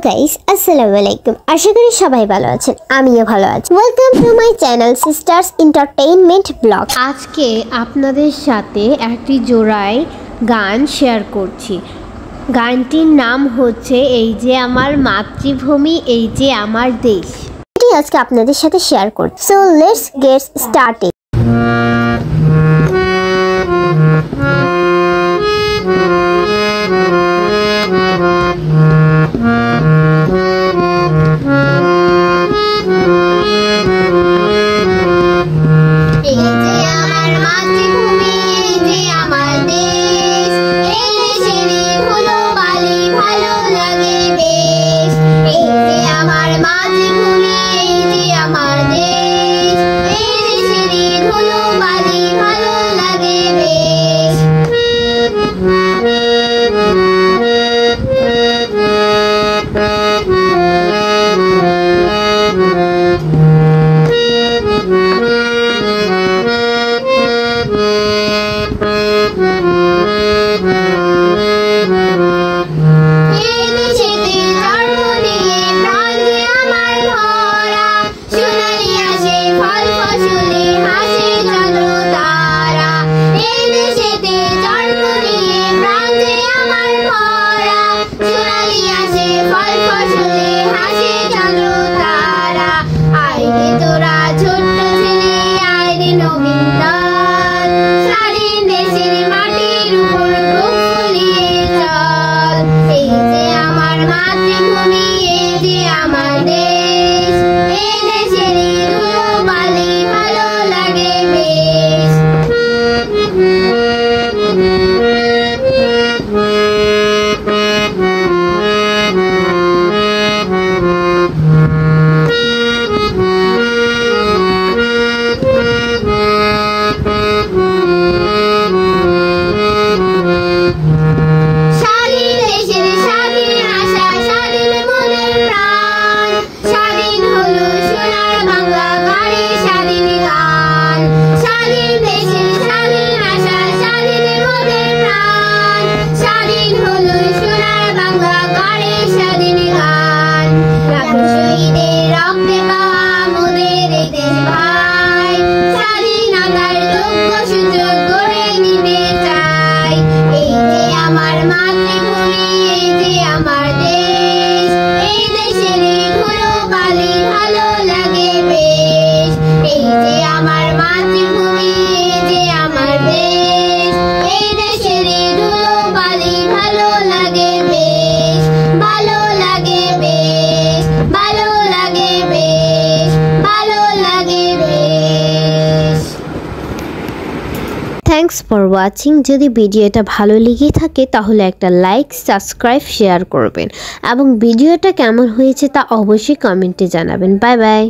Guys আসসালামু আলাইকুম আশা করি সবাই ভালো আছেন আমিও ভালো আছি welcome to my channel sisters entertainment blog আজকে আপনাদের সাথে একটি জোড়ায় গান শেয়ার করছি গানটির নাম হচ্ছে এই যে আমার মাতৃভূমি এই যে আমার দেশ এটি আজকে আপনাদের সাথে শেয়ার করছি so let's get started thanks for watching যদি ভিডিওটা ভালো লেগে থাকে তাহলে একটা লাইক সাবস্ক্রাইব শেয়ার করবেন এবং ভিডিওটা কেমন হয়েছে তা অবশ্যই কমেন্টে জানাবেন বাই বাই।